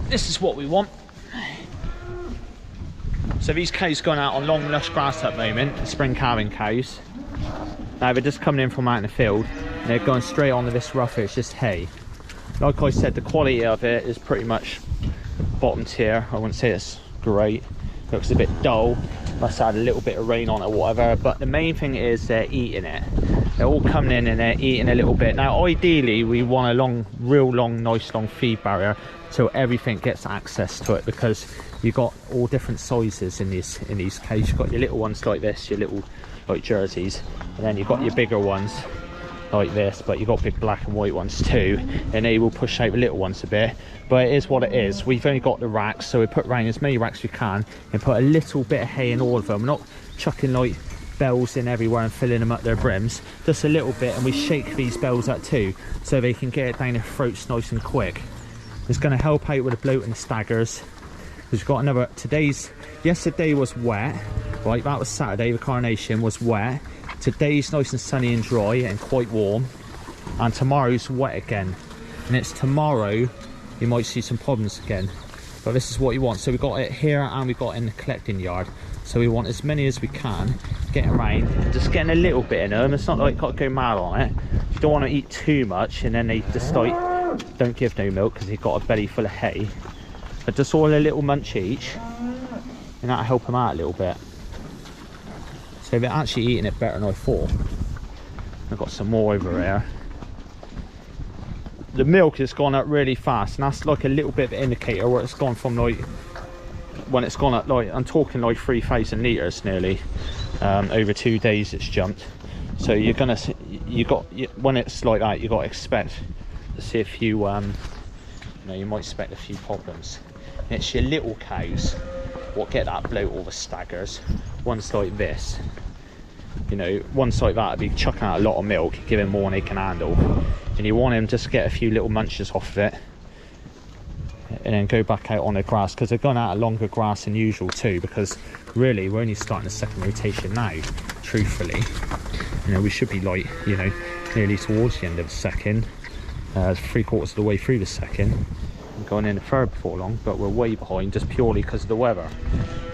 this is what we want. So these cows going out on long lush grass at the moment, the spring calving cows. Now they're just coming in from out in the field, and they're going straight onto this rough. It's just hay. Like I said, the quality of it is pretty much bottom tier. I wouldn't say it's great. It looks a bit dull. Must have had a little bit of rain on it or whatever. But the main thing is they're eating it. They're all coming in and they're eating a little bit. Now ideally we want a long, real long, nice long feed barrier so everything gets access to it, because you've got all different sizes in these cages. You've got your little ones like this, your little like jerseys, and then you've got your bigger ones like this, but you've got big black and white ones too, and they will push out the little ones a bit. But it is what it is. We've only got the racks, so we put around as many racks as we can and put a little bit of hay in all of them. We're not chucking like bells in everywhere and filling them up their brims, just a little bit, and we shake these bells up too so they can get it down their throats nice and quick. It's going to help out with the bloat and the staggers. We've got another, yesterday was wet, right, that was Saturday, the coronation was wet. Today's nice and sunny and dry and quite warm, and tomorrow's wet again, and it's tomorrow you might see some problems again. But this is what you want. So we've got it here and we've got it in the collecting yard, so we want as many as we can, getting around, just getting a little bit in them. It's not like you've got to go mad on it. You don't want to eat too much and then they just like don't give no milk because they've got a belly full of hay. But just all a little munch each, and that'll help them out a little bit. So they're actually eating it better than I thought. I've got some more over here. The milk has gone up really fast, and that's like a little bit of an indicator where it's gone from, like, when it's gone up, like, I'm talking like 3,000 litres nearly. Over 2 days it's jumped. So you're gonna, when it's like that, you got to expect to see a few, you know, you might expect a few problems. And it's your little cows what get that bloat or the staggers. Ones like this, you know, ones like that would be chucking out a lot of milk, giving more than they can handle, and you want them just to get a few little munches off of it and then go back out on the grass, because they're going out of longer grass than usual too, because really we're only starting the second rotation now, truthfully. You know, we should be like, you know, nearly towards the end of the second, 3/4 of the way through the second, and going in the third before long, but we're way behind just purely because of the weather.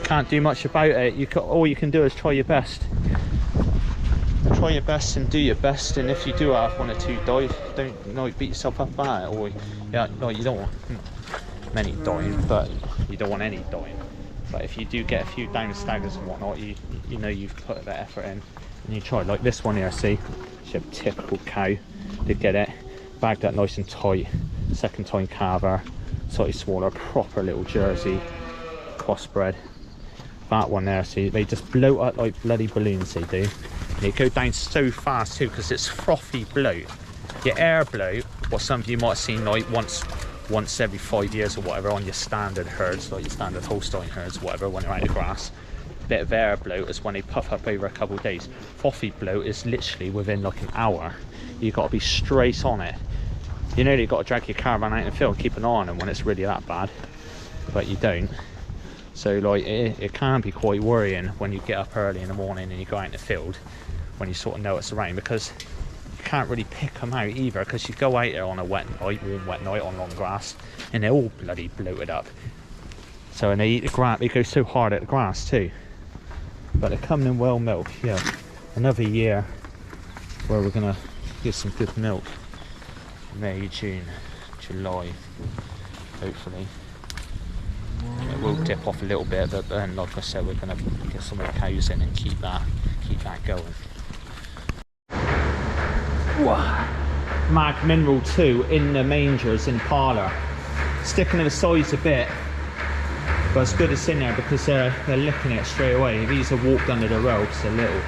Can't do much about it. All you can do is try your best. Try your best and do your best, and if you do have one or two die, don't like beat yourself up about it. Or yeah, no, you don't want many dying, but you don't want any dying. But if you do get a few down staggers and whatnot, you know you've put a bit of effort in, and you try. Like this one here, see, it's a typical cow. Did get it bagged up nice and tight. Second time calver, slightly smaller, proper little Jersey crossbred. That one there, see, they just bloat up like bloody balloons, they do. And they go down so fast too, because it's frothy bloat. Your air bloat, or some of you might have seen like once every 5 years or whatever on your standard herds, like your standard Holstein herds or whatever, when they're out of grass. A bit of air bloat is when they puff up over a couple of days. Frothy bloat is literally within like an hour. You've got to be straight on it. You know you've got to drag your caravan out in the field and keep an eye on them when it's really that bad, but you don't. So like it can be quite worrying when you get up early in the morning and you go out in the field, when you sort of know it's around, because you can't really pick them out either, because you go out there on a wet night, warm wet night on long grass, and they're all bloody bloated up. So, and they eat the grass, they go so hard at the grass too. But they're coming in well milk. Yeah, another year where we're gonna get some good milk. May, June, July, hopefully. It will dip off a little bit, but then, like I said, we're going to get some of the cows in and keep that going. Mag Mineral 2 in the mangers in parlour. Sticking to the sides a bit, but it's good it's in there because they're licking it straight away. These are walked under the row because they're little.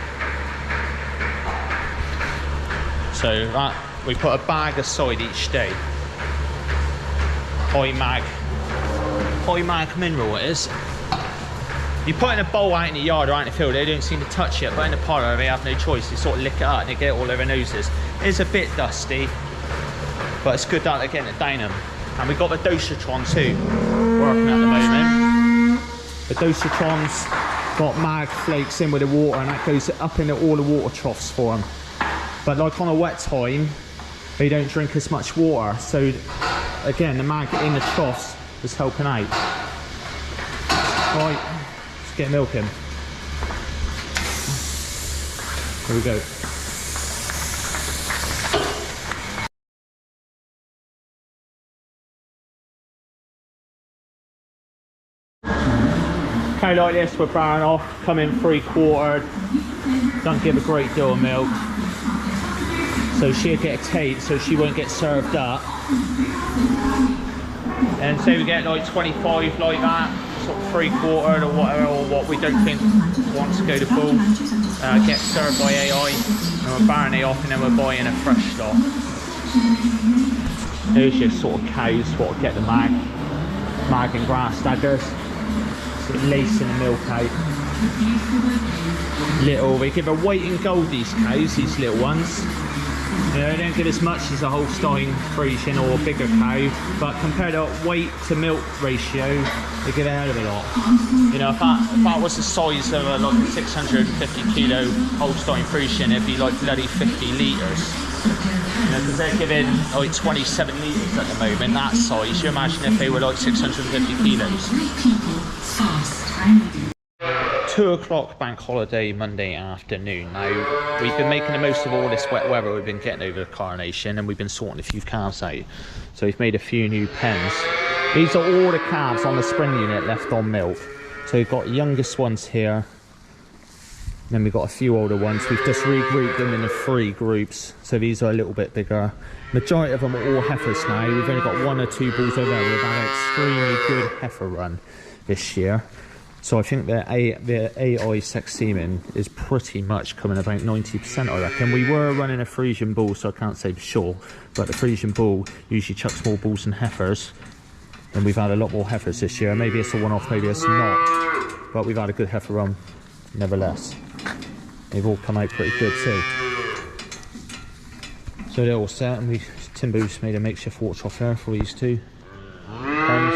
So that, we put a bag aside each day. High mag mineral it is. You put in a bowl out in the yard or out in the field, they don't seem to touch it, but in the parlour they have no choice. They sort of lick it up and they get it all over their noses. It's a bit dusty, but it's good that they're getting it down them. And we've got the dosatron too working at the moment. The dosatron's got mag flakes in with the water, and that goes up into all the water troughs for them. But like on a wet time, they don't drink as much water, so again the mag in the troughs just helping out. Right, let's get milking. Here we go. Cow like this, we're barring off, come in 3/4, don't give a great deal of milk. So she'll get a tape, so she won't get served up. And say we get like 25 like that, sort of 3/4 or whatever, or what we don't think wants to go to bull, get served by AI, and we're barring it off, and then we're buying a fresh lot. Here's your sort of cows, what get the mag and grass staggers. Lacing the milk out. Little, we give a weight in gold these cows, these little ones. You know, they don't give as much as a Holstein Friesian or a bigger cow, but compared to weight to milk ratio, they give a hell of a lot. You know, if that was the size of a like 650 kilo Holstein Friesian, it'd be like bloody 50 litres. You know, because they're giving like 27 litres at the moment, that size. You imagine if they were like 650 kilos. 2 o'clock bank holiday Monday afternoon. Now, we've been making the most of all this wet weather we've been getting over the coronation, and we've been sorting a few calves out. So we've made a few new pens. These are all the calves on the spring unit left on milk. So we've got youngest ones here. Then we've got a few older ones. We've just regrouped them into 3 groups. So these are a little bit bigger. Majority of them are all heifers now. We've only got 1 or 2 bulls over there. We've had an extremely good heifer run this year. So I think the AI sex semen is pretty much coming about 90%, I reckon. We were running a Friesian bull, so I can't say for sure, but the Friesian bull usually chucks more bulls than heifers, and we've had a lot more heifers this year. Maybe it's a one-off, maybe it's not, but we've had a good heifer run nevertheless. They've all come out pretty good too. So they're all set, and Timbo's made a makeshift water trough there for these 2 pens.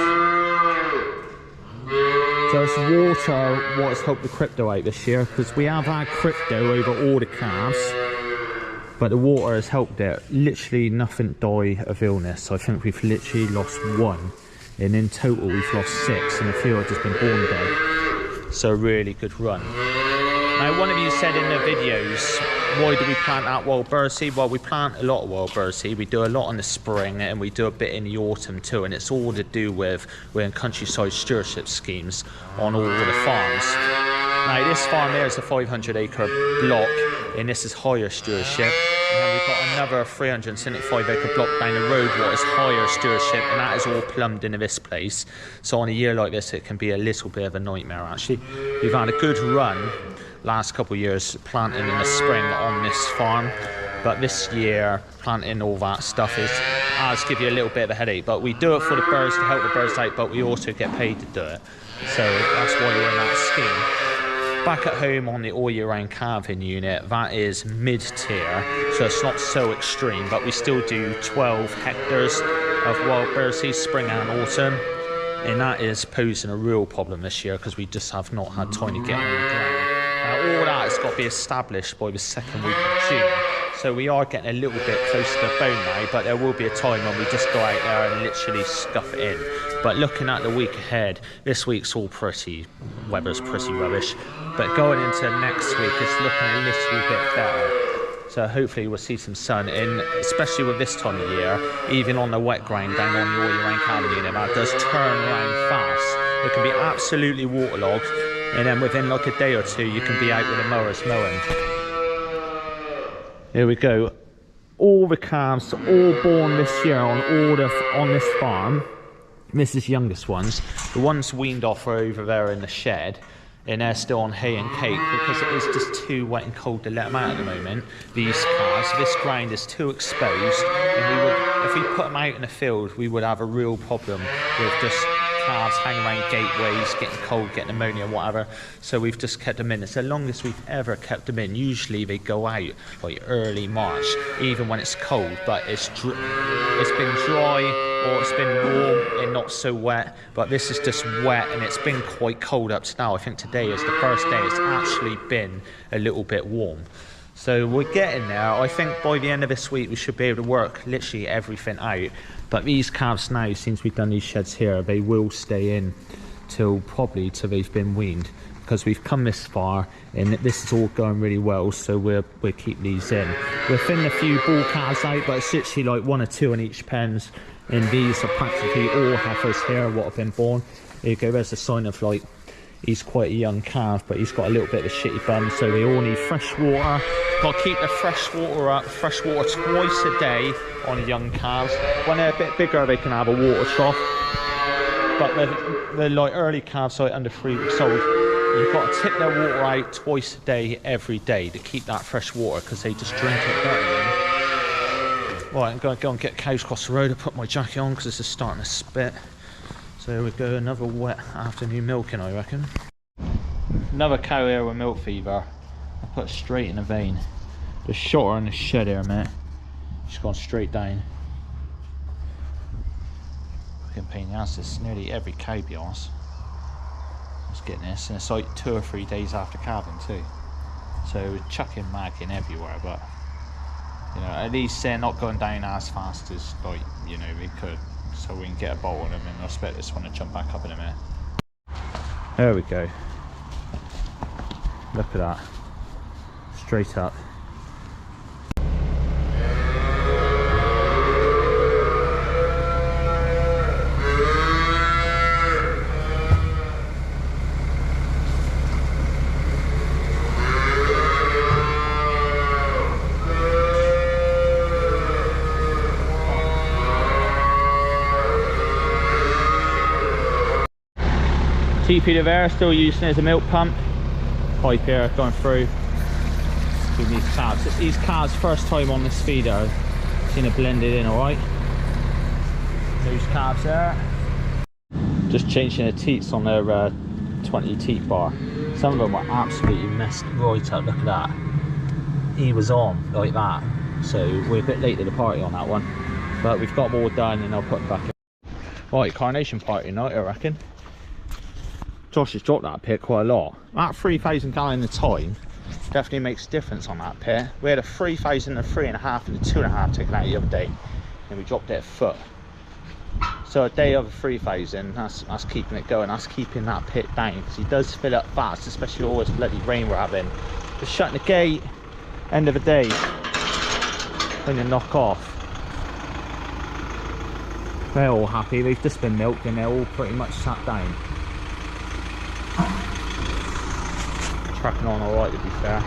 So it's water what has helped the crypto out this year, because we have had crypto over all the calves, but the water has helped it. Literally nothing died of illness. I think we've literally lost 1, and in total we've lost 6, and a few have just been born dead. So a really good run. Now, one of you said in the videos, why do we plant that wild birdseed? Well, we plant a lot of wild birdseed. We do a lot in the spring, and we do a bit in the autumn too, and it's all to do with we're in countryside stewardship schemes on all the farms. Now, this farm here is a 500-acre block, and this is higher stewardship. And then we've got another 375-acre block down the road what is higher stewardship, and that is all plumbed into this place. So on a year like this, it can be a little bit of a nightmare actually. We've had a good run last couple of years planting in the spring on this farm, but this year planting all that stuff has give you a little bit of a headache. But we do it for the birds, to help the birds out, but we also get paid to do it, so that's why we're in that scheme. Back at home on the all year round calving unit, that is mid-tier, so it's not so extreme, but we still do 12 hectares of wild birdseed spring and autumn, and that is posing a real problem this year because we just have not had time to get on the ground. Now, all that has got to be established by the 2nd week of June. So we are getting a little bit close to the bone now, but there will be a time when we just go out there and literally scuff it in. But looking at the week ahead, this week's all weather's pretty rubbish. But going into next week, it's looking a little bit better. So hopefully we'll see some sun, and especially with this time of year, even on the wet ground down on the all year round calving unit, that does turn around fast. It can be absolutely waterlogged, and then within like a day or 2 you can be out with the mowers mowing. Here we go. All the calves all born this year on this farm. This is youngest ones. The ones weaned off are over there in the shed, and they're still on hay and cake because it is just too wet and cold to let them out at the moment. These calves, this ground is too exposed, and if we put them out in the field, we would have a real problem with just calves hanging around gateways, getting cold, getting pneumonia, whatever. So we've just kept them in. It's the longest we've ever kept them in. Usually they go out like early March, even when it's cold, but it's been dry or it's been warm and not so wet, but this is just wet, and it's been quite cold up to now. I think today is the first day it's actually been a little bit warm. So we're getting there. I think by the end of this week we should be able to work literally everything out. But these calves now, since we've done these sheds here, they will stay in till they've been weaned, because we've come this far and this is all going really well, so we'll keep these in. We're thinning a few bull calves out, but it's literally like 1 or 2 in each pens, and these are practically all heifers here what have been born. There you go, there's a sign of like he's quite a young calf, but he's got a little bit of a shitty bum, so they all need fresh water. Got to keep the fresh water up, fresh water twice a day on young calves. When they're a bit bigger, they can have a water trough. But the like early calves, like under 3 weeks old, you've got to tip their water out twice a day, every day, to keep that fresh water, because they just drink it, don't they? Right, I'm going to go and get cows across the road. I put my jacket on because this is starting to spit. So we go another wet afternoon milking, I reckon. Another cow here with milk fever. I put straight in the vein. Just shot her in the shed here, mate. She's gone straight down. Fucking pain in the ass. It's nearly every cow, be honest. Just getting this, and it's like 2 or 3 days after calving too. So we're chucking magging everywhere, but you know, at least they're not going down as fast as, like, you know, we could. So we can get a bolt on them, and I expect this one to jump back up in a minute. There we go. Look at that. Straight up. TP of air, still using it as a milk pump. Pipe here going through. With these calves. These calves, first time on this feeder, seen it blended in alright. Those calves there. Just changing the teats on their 20 teat bar. Some of them were absolutely messed right up. Look at that. He was on like that. So we're a bit late to the party on that one. But we've got them all done, and I'll put them back in. Right, carnation party night, I reckon. Josh has dropped that pit quite a lot. That 3,000 gallon a time definitely makes a difference on that pit. We had a 3,000, a 3.5 and a 2.5 taken out the other day, and we dropped it a foot. So a day of a 3,000, that's keeping it going. That's keeping that pit down, because he does fill up fast, especially with all this bloody rain we're having. Just shutting the gate, end of the day, when you knock off. They're all happy. They've just been milked, and they're all pretty much sat down. Tracking on alright, to be fair.